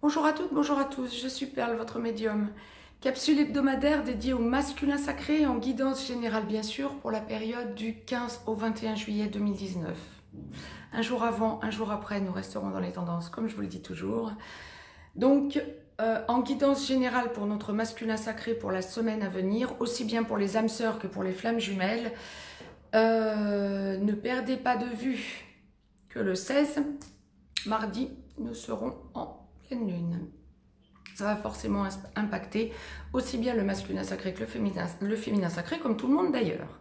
Bonjour à toutes, bonjour à tous, je suis Perle, votre médium. Capsule hebdomadaire dédiée au masculin sacré en guidance générale bien sûr pour la période du 15 au 21 juillet 2019. Un jour avant, un jour après, nous resterons dans les tendances comme je vous le dis toujours. Donc, en guidance générale pour notre masculin sacré pour la semaine à venir, aussi bien pour les âmes sœurs que pour les flammes jumelles, ne perdez pas de vue que le 16, mardi, nous serons en pleine lune. Ça va forcément impacter aussi bien le masculin sacré que le féminin sacré, comme tout le monde d'ailleurs.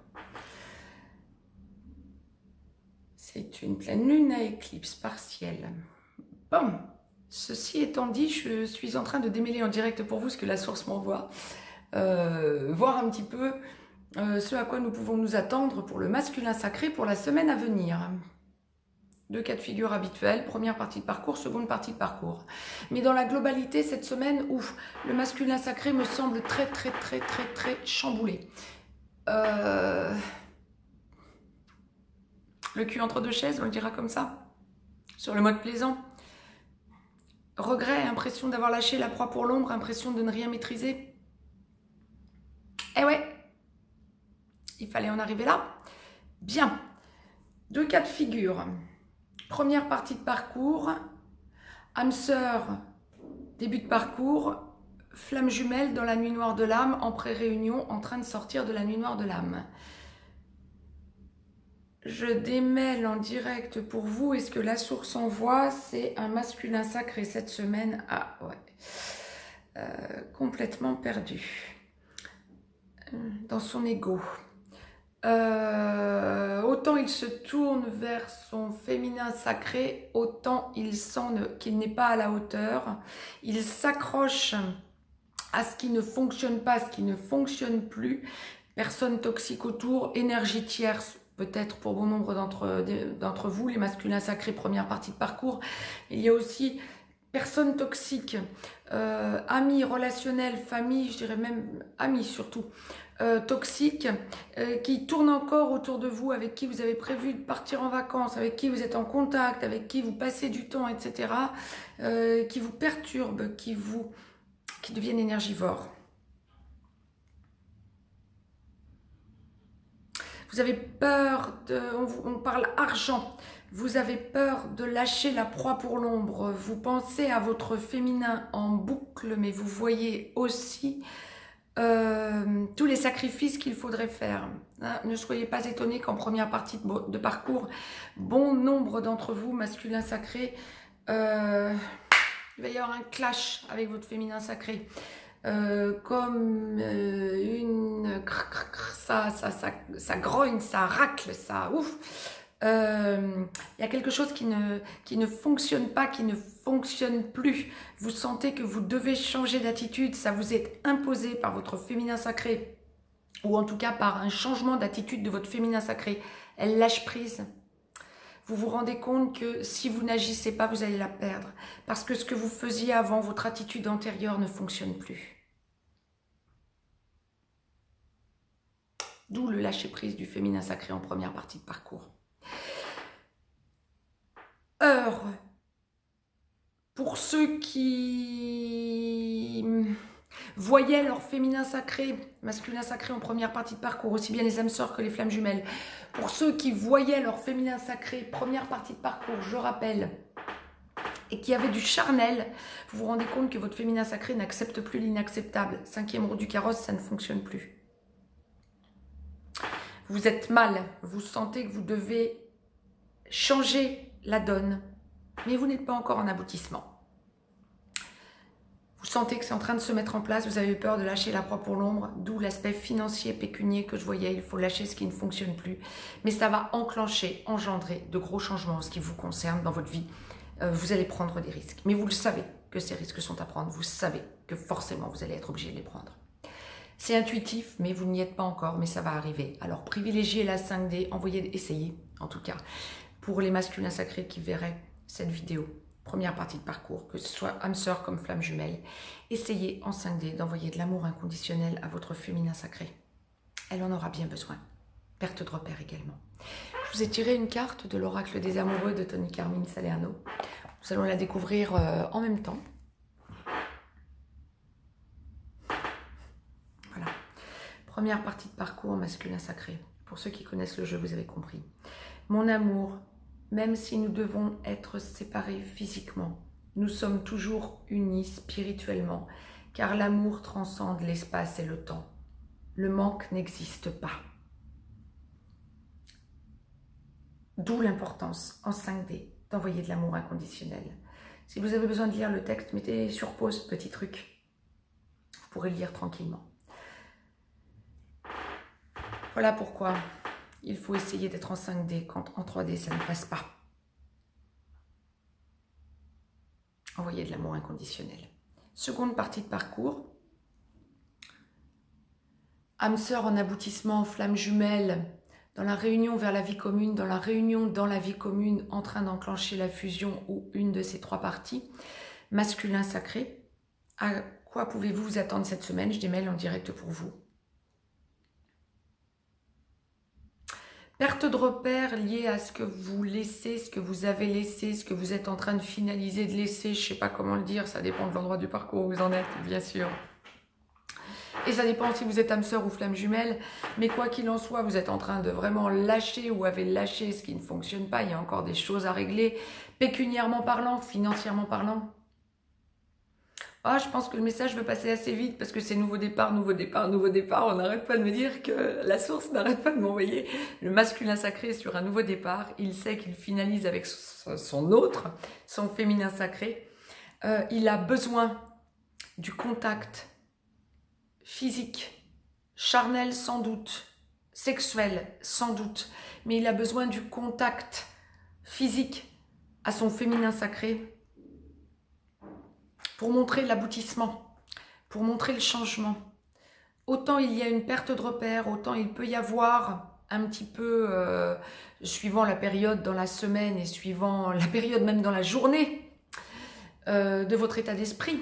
C'est une pleine lune à éclipse partielle. Bon, ceci étant dit, je suis en train de démêler en direct pour vous ce que la source m'envoie, voir un petit peu ce à quoi nous pouvons nous attendre pour le masculin sacré pour la semaine à venir. Deux cas de figure habituels, première partie de parcours, seconde partie de parcours. Mais dans la globalité, cette semaine, ouf, le masculin sacré me semble très chamboulé. Le cul entre deux chaises, on le dira comme ça, sur le mode plaisant. Regret, impression d'avoir lâché la proie pour l'ombre, impression de ne rien maîtriser. Eh ouais, il fallait en arriver là. Bien, deux cas de figure. Première partie de parcours, âme sœur, début de parcours, flamme jumelle dans la nuit noire de l'âme, en pré-réunion, en train de sortir de la nuit noire de l'âme. Je démêle en direct pour vous, est-ce que la source envoie, c'est un masculin sacré cette semaine? Ah ouais, complètement perdu dans son ego. Autant il se tourne vers son féminin sacré, autant il sent qu'il n'est pas à la hauteur. Il s'accroche à ce qui ne fonctionne pas, ce qui ne fonctionne plus. Personne toxique autour, énergie tierce, peut-être pour bon nombre d'entre vous, les masculins sacrés, première partie de parcours. Il y a aussi personnes toxiques, amis, relationnels, famille, je dirais même amis surtout, toxiques, qui tournent encore autour de vous, avec qui vous avez prévu de partir en vacances, avec qui vous êtes en contact, avec qui vous passez du temps, etc., qui vous perturbent, qui deviennent énergivores. Vous avez peur, on parle argent, vous avez peur de lâcher la proie pour l'ombre, vous pensez à votre féminin en boucle, mais vous voyez aussi tous les sacrifices qu'il faudrait faire. Hein, ne soyez pas étonnés qu'en première partie de parcours, bon nombre d'entre vous, masculins sacrés, il va y avoir un clash avec votre féminin sacré. Comme ça grogne, ça racle, ça ouf. Il y a quelque chose qui ne fonctionne pas, qui ne fonctionne plus. Vous sentez que vous devez changer d'attitude, ça vous est imposé par votre féminin sacré, ou en tout cas par un changement d'attitude de votre féminin sacré. Elle lâche prise. Vous vous rendez compte que si vous n'agissez pas, vous allez la perdre. Parce que ce que vous faisiez avant, votre attitude antérieure ne fonctionne plus. D'où le lâcher-prise du féminin sacré en première partie de parcours. Heure. Pour ceux qui voyaient leur féminin sacré, masculin sacré en première partie de parcours, aussi bien les âmes sœurs que les flammes jumelles. Pour ceux qui voyaient leur féminin sacré, première partie de parcours, je rappelle, et qui avaient du charnel, vous vous rendez compte que votre féminin sacré n'accepte plus l'inacceptable. Cinquième roue du carrosse, ça ne fonctionne plus. Vous êtes mal, vous sentez que vous devez changer la donne, mais vous n'êtes pas encore en aboutissement. Vous sentez que c'est en train de se mettre en place, vous avez peur de lâcher la proie pour l'ombre, d'où l'aspect financier, pécunier que je voyais, il faut lâcher ce qui ne fonctionne plus. Mais ça va enclencher, engendrer de gros changements en ce qui vous concerne dans votre vie. Vous allez prendre des risques, mais vous le savez que ces risques sont à prendre, vous savez que forcément vous allez être obligé de les prendre. C'est intuitif, mais vous n'y êtes pas encore, mais ça va arriver. Alors privilégiez la 5D, essayez en tout cas, pour les masculins sacrés qui verraient cette vidéo. Première partie de parcours, que ce soit âme sœur comme flamme jumelle, essayez en 5D d'envoyer de l'amour inconditionnel à votre féminin sacré. Elle en aura bien besoin. Perte de repère également. Je vous ai tiré une carte de l'oracle des amoureux de Tony Carmine Salerno. Nous allons la découvrir en même temps. Première partie de parcours masculin sacré. Pour ceux qui connaissent le jeu, vous avez compris. Mon amour, même si nous devons être séparés physiquement, nous sommes toujours unis spirituellement, car l'amour transcende l'espace et le temps. Le manque n'existe pas. D'où l'importance, en 5D, d'envoyer de l'amour inconditionnel. Si vous avez besoin de lire le texte, mettez sur pause, petit truc. Vous pourrez le lire tranquillement. Voilà pourquoi il faut essayer d'être en 5D quand en 3D ça ne passe pas. Envoyer de l'amour inconditionnel. Seconde partie de parcours. Âme sœur en aboutissement, flamme jumelle, dans la réunion vers la vie commune, dans la réunion dans la vie commune, en train d'enclencher la fusion ou une de ces 3 parties. Masculin sacré. À quoi pouvez-vous vous attendre cette semaine? Je démêle en direct pour vous. Perte de repères liée à ce que vous laissez, ce que vous avez laissé, ce que vous êtes en train de finaliser de laisser. Je ne sais pas comment le dire, ça dépend de l'endroit du parcours où vous en êtes, bien sûr. Et ça dépend si vous êtes âme sœur ou flamme jumelle. Mais quoi qu'il en soit, vous êtes en train de vraiment lâcher ou avez lâché ce qui ne fonctionne pas. Il y a encore des choses à régler, pécuniairement parlant, financièrement parlant. Ah, je pense que le message veut passer assez vite parce que c'est nouveau départ, nouveau départ, nouveau départ. On n'arrête pas de me dire que la source n'arrête pas de m'envoyer le masculin sacré sur un nouveau départ. Il sait qu'il finalise avec son autre, son féminin sacré. Il a besoin du contact physique, charnel sans doute, sexuel sans doute, mais il a besoin du contact physique à son féminin sacré pour montrer l'aboutissement, pour montrer le changement. Autant il y a une perte de repère, autant il peut y avoir un petit peu, suivant la période dans la semaine et suivant la période même dans la journée, de votre état d'esprit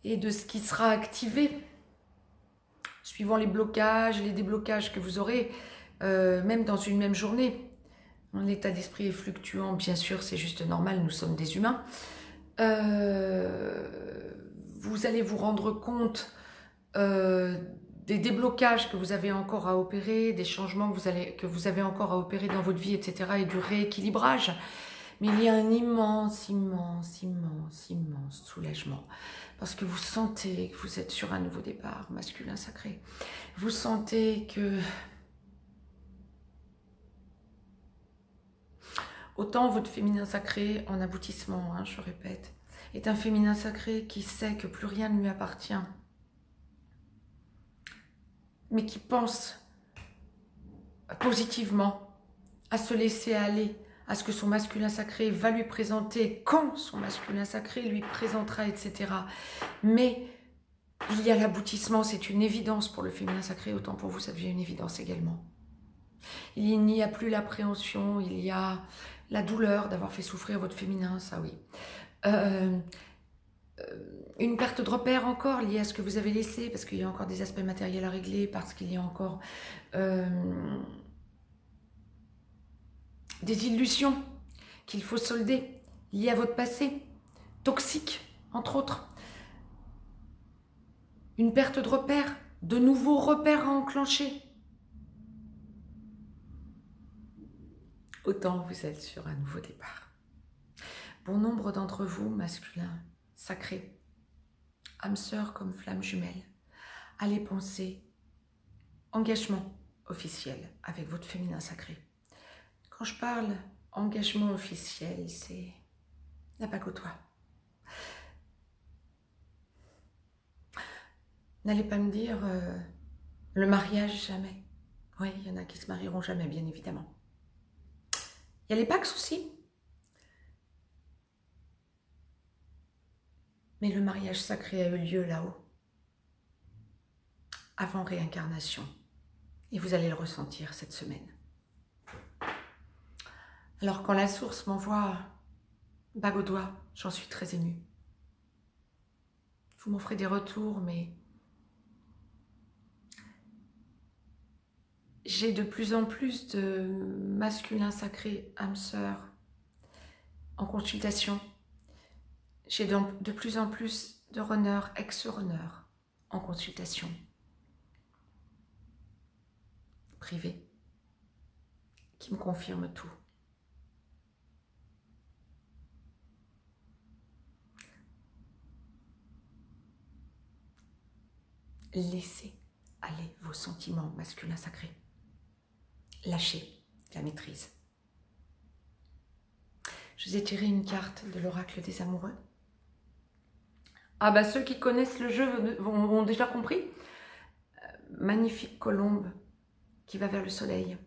et de ce qui sera activé, suivant les blocages, les déblocages que vous aurez, même dans une même journée. L'état d'esprit est fluctuant, bien sûr, c'est juste normal, nous sommes des humains. Vous allez vous rendre compte des déblocages que vous avez encore à opérer, des changements que vous avez encore à opérer dans votre vie, etc. et du rééquilibrage. Mais il y a un immense, immense, immense, immense soulagement. Parce que vous sentez que vous êtes sur un nouveau départ masculin sacré. Vous sentez que autant votre féminin sacré en aboutissement, hein, je répète, est un féminin sacré qui sait que plus rien ne lui appartient, mais qui pense positivement à se laisser aller, à ce que son masculin sacré va lui présenter, quand son masculin sacré lui présentera, etc. Mais il y a l'aboutissement, c'est une évidence pour le féminin sacré, autant pour vous ça devient une évidence également. Il n'y a plus l'appréhension, il y a la douleur d'avoir fait souffrir votre féminin, ça oui. Une perte de repère encore liée à ce que vous avez laissé, parce qu'il y a encore des aspects matériels à régler, parce qu'il y a encore des illusions qu'il faut solder, liées à votre passé, toxique, entre autres. Une perte de repère, de nouveaux repères à enclencher. Autant vous êtes sur un nouveau départ. Bon nombre d'entre vous, masculins, sacrés, âme sœur comme flamme jumelle, allez penser engagement officiel avec votre féminin sacré. Quand je parle engagement officiel, c'est la bague au doigt. N'allez pas me dire le mariage jamais. Oui, il y en a qui se marieront jamais, bien évidemment. Il y a les Pax aussi. Mais le mariage sacré a eu lieu là-haut, avant réincarnation. Et vous allez le ressentir cette semaine. Alors quand la source m'envoie bague au doigt, j'en suis très émue. Vous m'en ferez des retours, mais j'ai de plus en plus de masculin sacré, âme sœur, en consultation. J'ai de plus en plus de runners, ex-runners en consultation. privé qui me confirme tout. Laissez aller vos sentiments masculins sacrés. Lâchez la maîtrise. Je vous ai tiré une carte de l'oracle des amoureux. Ah bah ceux qui connaissent le jeu ont déjà compris. Magnifique colombe qui va vers le soleil.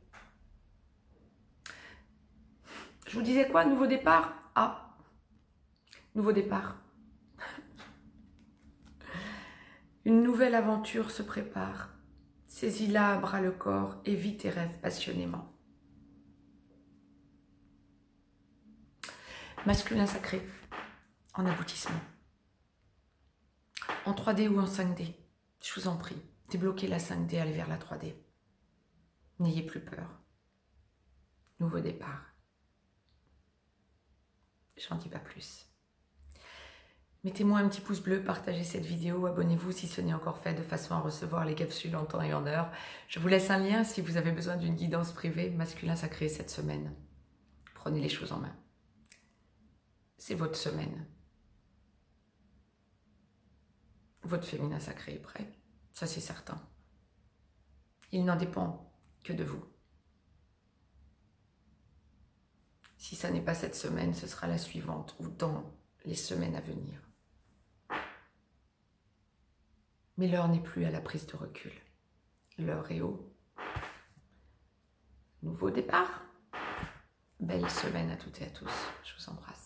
Je vous disais quoi? Nouveau départ? Ah, nouveau départ. Une nouvelle aventure se prépare. Saisis-la à bras le corps et vis tes rêves passionnément. Masculin sacré, en aboutissement. En 3D ou en 5D, je vous en prie, débloquez la 5D, allez vers la 3D. N'ayez plus peur. Nouveau départ. J'en dis pas plus. Mettez-moi un petit pouce bleu, partagez cette vidéo, abonnez-vous si ce n'est encore fait de façon à recevoir les capsules en temps et en heure. Je vous laisse un lien si vous avez besoin d'une guidance privée masculin sacré cette semaine. Prenez les choses en main. C'est votre semaine. Votre féminin sacré est prêt, ça c'est certain. Il n'en dépend que de vous. Si ça n'est pas cette semaine, ce sera la suivante ou dans les semaines à venir. Mais l'heure n'est plus à la prise de recul. L'heure est au nouveau départ. Belle semaine à toutes et à tous. Je vous embrasse.